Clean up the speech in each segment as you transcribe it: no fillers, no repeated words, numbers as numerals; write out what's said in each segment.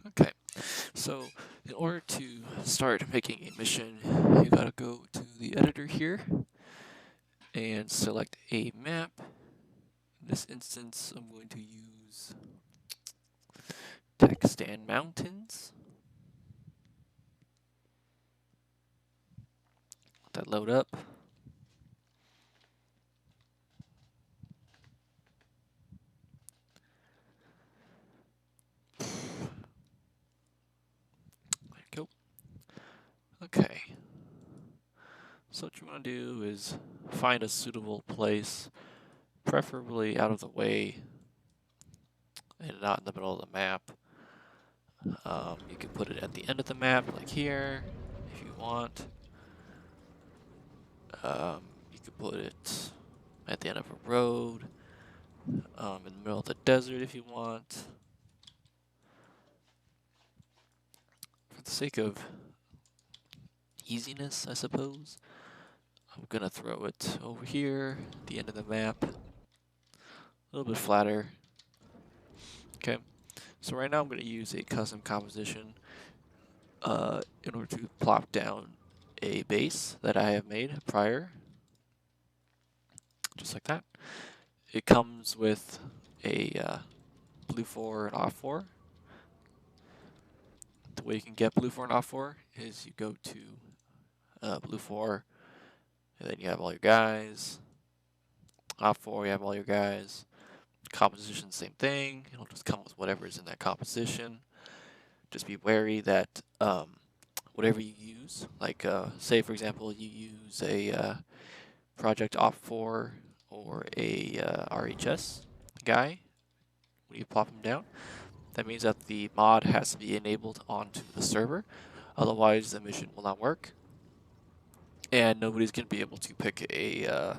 Okay, so in order to start making a mission, you gotta go to the editor here and select a map. In this instance, I'm going to use text and mountains. Let that load up. There you go. Okay, so what you want to do is find a suitable place, preferably out of the way and not in the middle of the map. You can put it at the end of the map, like here, if you want. You could put it at the end of a road, in the middle of the desert if you want. For the sake of easiness, I suppose, I'm gonna throw it over here, at the end of the map, a little bit flatter. Okay, so right now I'm gonna use a custom composition in order to plop down a base that I have made prior, just like that. It comes with a blue 4 and off 4. The way you can get blue 4 and off 4 is you go to blue 4, and then you have all your guys. Off 4, you have all your guys. Composition, same thing. It'll just come with whatever is in that composition. Just be wary that whatever you use, like say for example you use a project off 4 or a RHS guy, when you plop them down, that means that the mod has to be enabled onto the server, otherwise the mission will not work, and nobody's going to be able to pick a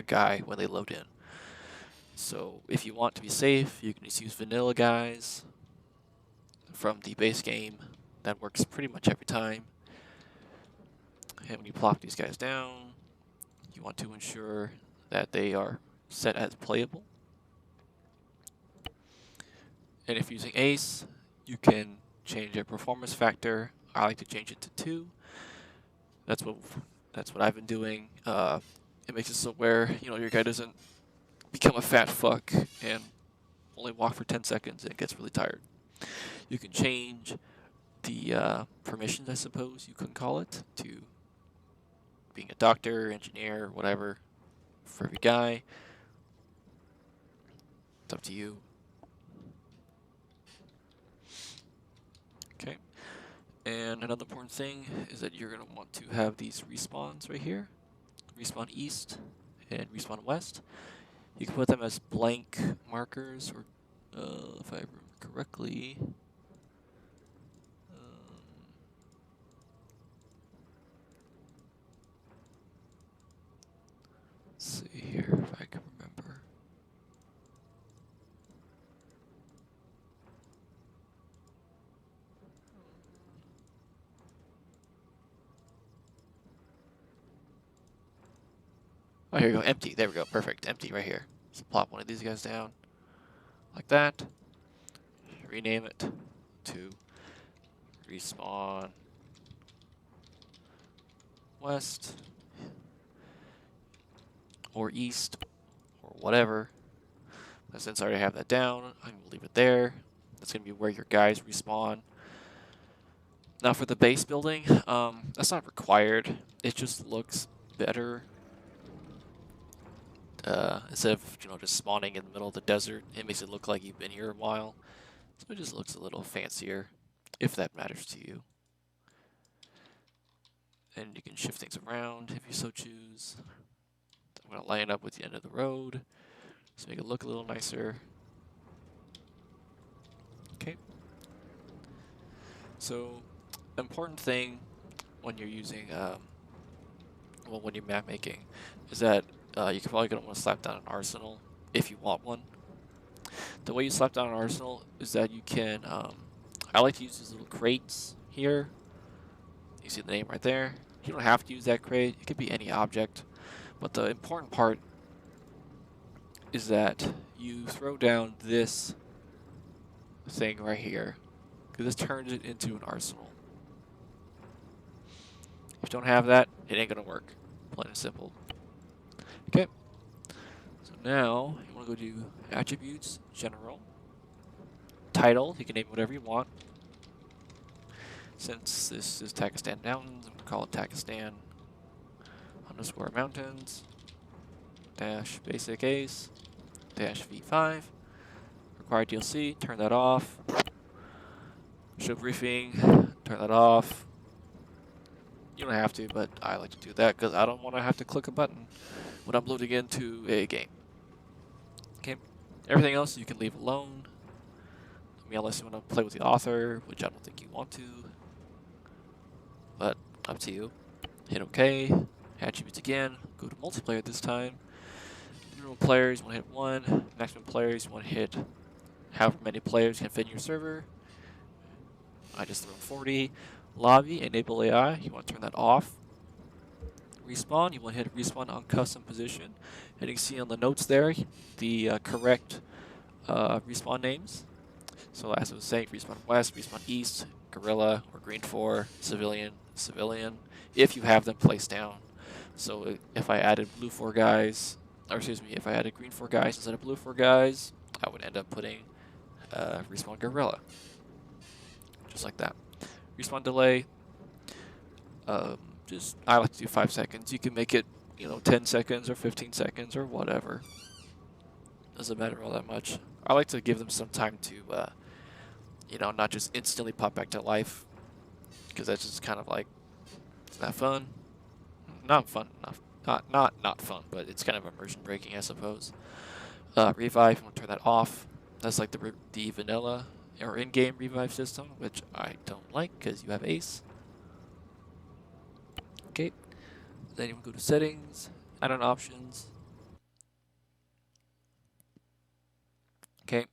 guy when they load in. So if you want to be safe, you can just use vanilla guys from the base game. That works pretty much every time. And when you plop these guys down, you want to ensure that they are set as playable. And if using Ace, you can change their performance factor. I like to change it to 2. That's what I've been doing. It makes it so where your guy doesn't become a fat fuck and only walk for 10 seconds and gets really tired. You can change the permissions, I suppose you can call it, to being a doctor, engineer, whatever, for every guy. It's up to you. Okay. And another important thing is that you're going to want to have these respawns right here. Respawn east and respawn west. You can put them as blank markers, or if I remember correctly, let's see here if I can remember. Oh, here we go. Empty. There we go. Perfect. Empty right here. So plop one of these guys down like that. Rename it to respawn west or east or whatever. But since I already have that down, I'm going to leave it there. That's going to be where your guys respawn. Now for the base building, that's not required. It just looks better. Instead of just spawning in the middle of the desert, it makes it look like you've been here a while. So it just looks a little fancier, if that matters to you. And you can shift things around if you so choose. I'm going to line it up with the end of the road, just make it look a little nicer. Okay. So, important thing when you're using, when you're map making, is that you're probably going to want to slap down an arsenal if you want one. The way you slap down an arsenal is that you can, I like to use these little crates here. You see the name right there. You don't have to use that crate. It could be any object. But the important part is that you throw down this thing right here. because this turns it into an arsenal. If you don't have that, it ain't gonna work. Plain and simple. Okay. So now you want to go to Attributes, General, Title. You can name whatever you want. Since this is Takistan Mountains, I'm gonna call it Takistan _ Mountains dash basic ace dash V5. Required DLC. Turn that off. Show briefing. Turn that off. You don't have to, but I like to do that because I don't want to have to click a button when I'm loading into a game. Okay. Everything else you can leave alone. I mean, unless you want to play with the author, which I don't think you want to. But up to you. Hit OK. Attributes again. Go to multiplayer this time. Minimum players, you want to hit 1. Maximum players, you want to hit however many players can fit in your server. I just threw in 40. Lobby, enable AI, you want to turn that off. Respawn, you want to hit respawn on custom position. And you can see on the notes there the correct respawn names. So as I was saying, respawn west, respawn east, guerrilla or green 4, civilian, civilian, if you have them placed down. So if I added blue 4 guys, or excuse me, if I added green 4 guys instead of blue 4 guys, I would end up putting respawn guerrilla. Just like that. Respawn delay, just I like to do 5 seconds. You can make it, 10 seconds or 15 seconds or whatever. Doesn't matter all that much. I like to give them some time to, not just instantly pop back to life, because that's just kind of like, it's not fun. Not fun enough. Not fun, but it's kind of immersion breaking, I suppose. Revive, you want to turn that off. That's like the vanilla or in-game revive system, which I don't like because you have ace. Okay. Then you want to go to settings, add-on options. Okay.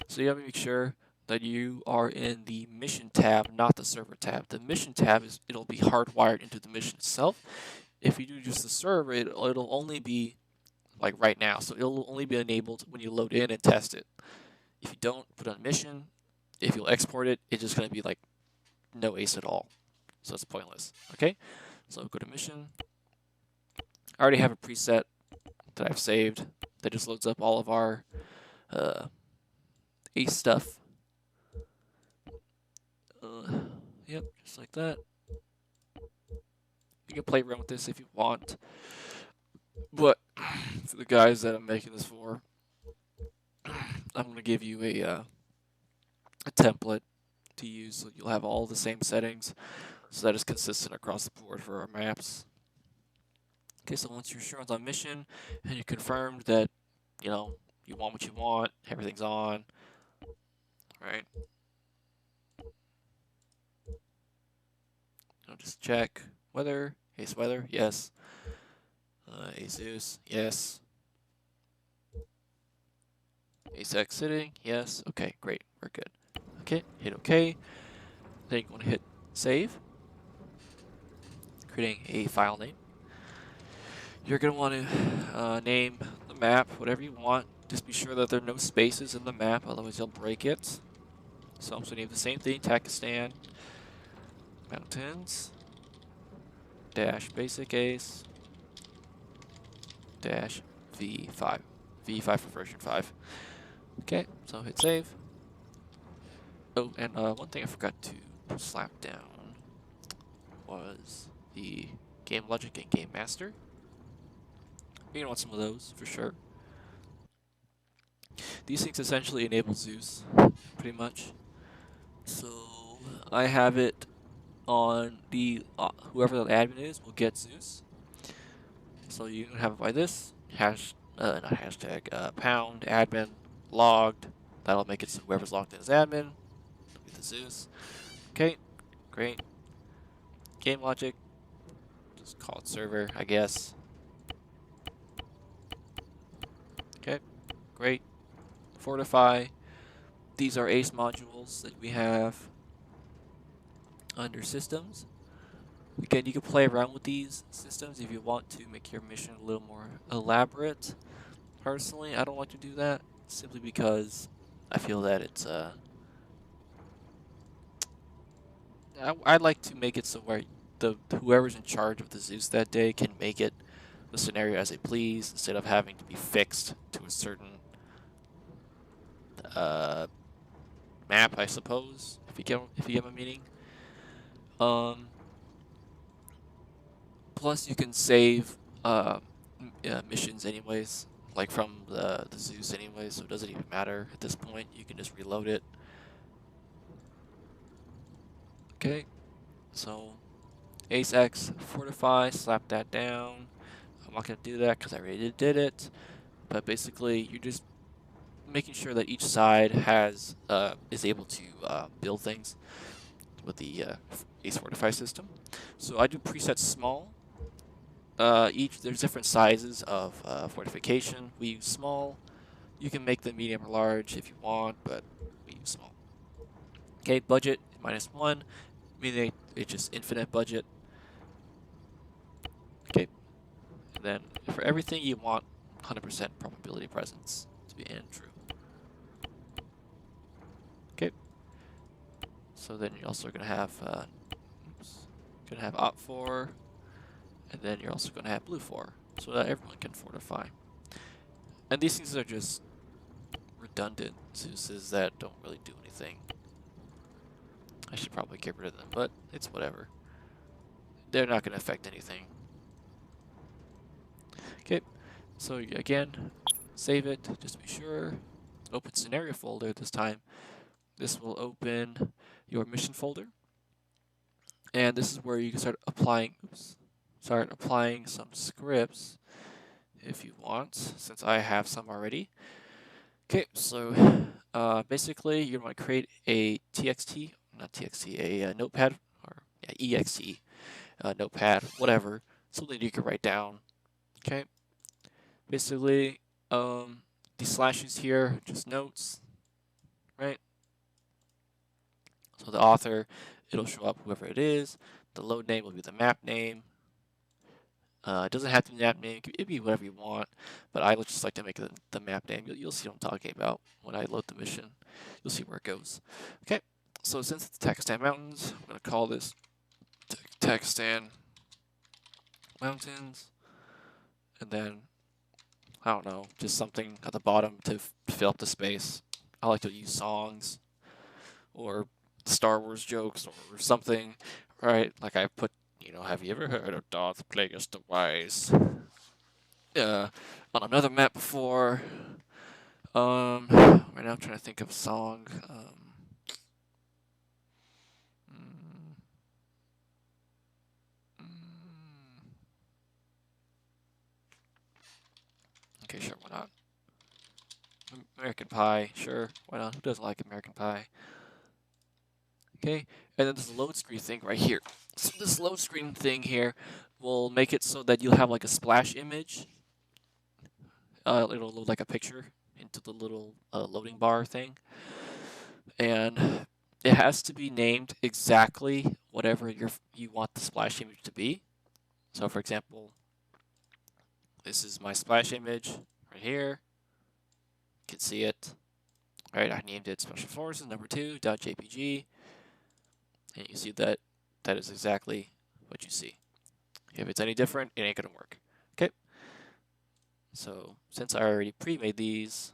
So you have to make sure that you are in the mission tab, not the server tab. The mission tab it'll be hardwired into the mission itself. If you do just the server, it'll only be like right now. So it'll only be enabled when you load in and test it. If you don't put on mission, if you'll export it, it's just going to be like no ace at all. So it's pointless. Okay? So go to mission. I already have a preset that I've saved that just loads up all of our ace stuff. Yep, just like that. You can play around with this if you want. But for the guys that I'm making this for, I'm going to give you a template to use so you'll have all the same settings so that it's consistent across the board for our maps. Okay, so once you're sure it's on mission and you confirmed that, you want what you want, everything's on, right? Just check weather, ace weather, yes. Ace Zeus, yes. Ace X sitting, yes. Okay, great, we're good. Okay, hit OK. Then you want to hit save, creating a file name. You're going to want to name the map whatever you want. Just be sure that there are no spaces in the map, otherwise you'll break it. So I'm going to name the same thing, Takistan Mountains dash basic ace dash V5. V5 for version 5. Okay, so hit save. Oh, and one thing I forgot to slap down was the game logic and game master. You're gonna want some of those for sure. These things essentially enable Zeus, pretty much. So I have it on the whoever the admin is will get Zeus. So you can have it by this not hashtag pound admin logged. That'll make it so whoever's logged in as admin will get the Zeus. Okay, great. Game logic, just call it server, I guess. Okay, great. Fortify. These are ACE modules that we have under systems. Again, you can play around with these systems if you want to make your mission a little more elaborate. Personally, I don't like to do that simply because I feel that it's I'd like to make it so where whoever's in charge of the Zeus that day can make it the scenario as they please instead of having to be fixed to a certain uh, map, I suppose. If you get my meaning. Um, Plus, you can save missions anyways, like from the Zeus anyways, so it doesn't even matter at this point. You can just reload it. Okay, so Ace X, Fortify, slap that down. I'm not going to do that because I already did it, but basically you're just making sure that each side is able to build things with the Ace Fortify system. So I do presets small. There's different sizes of fortification. We use small. You can make them medium or large if you want, but we use small. Okay, budget -1, meaning it's just infinite budget. Okay, and then for everything you want 100% probability presence to be in true. Okay, so then you're also gonna have op4, and then you're also gonna have blue4, so that everyone can fortify. And these things are just redundant Zeuses that don't really do anything. I should probably get rid of them, but it's whatever. They're not going to affect anything. Okay, so again, save it just to be sure. Open scenario folder this time. This will open your mission folder. And this is where you can start applying some scripts if you want, since I have some already. Okay, so basically you're going to create a notepad, or exe, notepad, whatever, something you can write down. Okay, basically these slashes here, just notes, right? So the author, it'll show up whoever it is. The load name will be the map name. It doesn't have to be the map name. It can be whatever you want, but I just like to make it the map name. You'll see what I'm talking about when I load the mission. You'll see where it goes. Okay, so since it's Takistan Mountains, I'm going to call this Takistan Mountains, and then, I don't know, just something at the bottom to fill up the space. I like to use songs or Star Wars jokes or something, right? Like I put, have you ever heard of Darth Plagueis the Wise? On another map before. Right now I'm trying to think of a song. Mm, okay, sure, why not? American Pie, sure, why not? Who doesn't like American Pie? Okay, and then this load screen thing right here. So this load screen thing here will make it so that you'll have like a splash image. It'll load like a picture into the little loading bar thing. And it has to be named exactly whatever you want the splash image to be. So for example, this is my splash image right here. You can see it. All right, I named it Special Forces #2.jpg. And you see that that is exactly what you see. If it's any different, it ain't gonna work. Okay. So since I already pre-made these,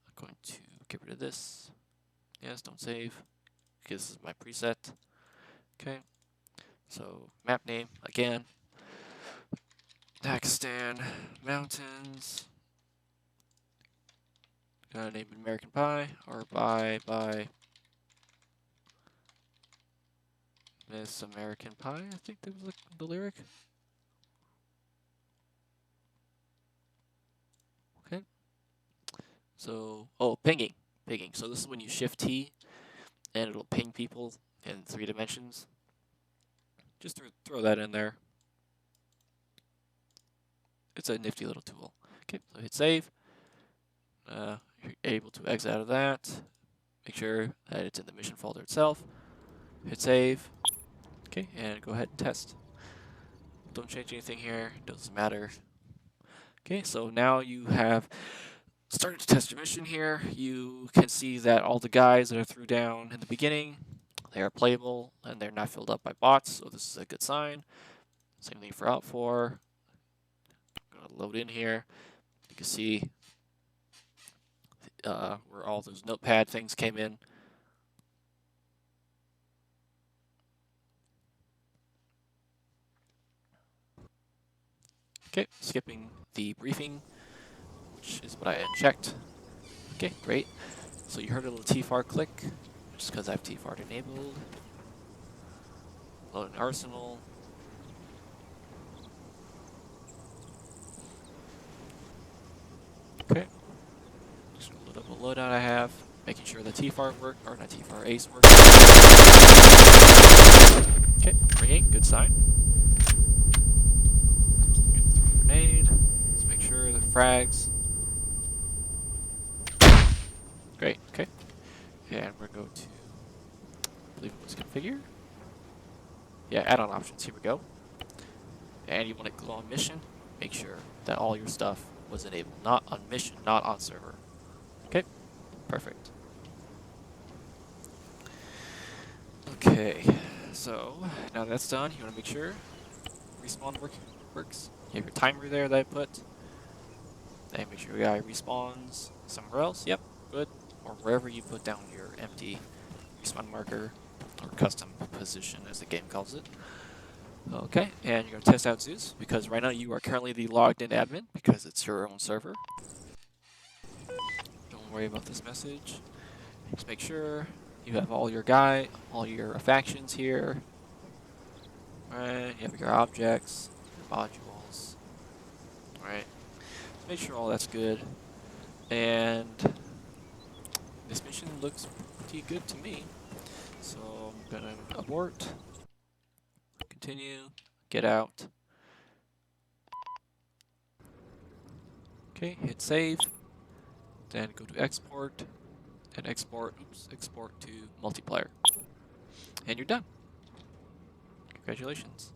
I'm going to get rid of this. Yes, don't save, because this is my preset. Okay. So map name again. Pakistan Mountains. Gonna name it American Pie or by Miss American Pie. I think that was the lyric. Okay. So, pinging. So this is when you shift T and it'll ping people in 3 dimensions. Just throw that in there. It's a nifty little tool. Okay, so hit save. You're able to exit out of that. Make sure that it's in the mission folder itself. Hit save. Okay, and go ahead and test. Don't change anything here. Doesn't matter. Okay, so now you have started to test your mission here. You can see that all the guys that I threw down in the beginning, they are playable and they're not filled up by bots, so this is a good sign. Same thing for out4. I'm gonna load in here. You can see where all those notepad things came in. Okay, skipping the briefing, which is what I unchecked. Okay, great. So you heard a little TFAR click, just because I have TFAR enabled. Load an arsenal. Okay. Just gonna load up a loadout I have, making sure the TFAR work, or not TFAR, ACE works. Okay, ringing, good sign. Grenade. Let's make sure the frags. Great, okay. And we're going to go to, I believe it was configure. Yeah, add-on options, here we go. And you want to go on mission, make sure that all your stuff was enabled. Not on mission, not on server. Okay, perfect. Okay, so now that's done, you want to make sure respawn works. You have your timer there that I put. Then make sure your guy respawns somewhere else. Yep, good. Or wherever you put down your empty respawn marker, or custom position as the game calls it. Okay, and you're going to test out Zeus, because right now you are currently the logged in admin, because it's your own server. Don't worry about this message. Just make sure you have all your factions here. Alright, you have your objects, your modules. Alright, make sure all that's good. And this mission looks pretty good to me. So I'm gonna abort, continue, get out. Okay, hit save. Then go to export and export to multiplayer. And you're done. Congratulations.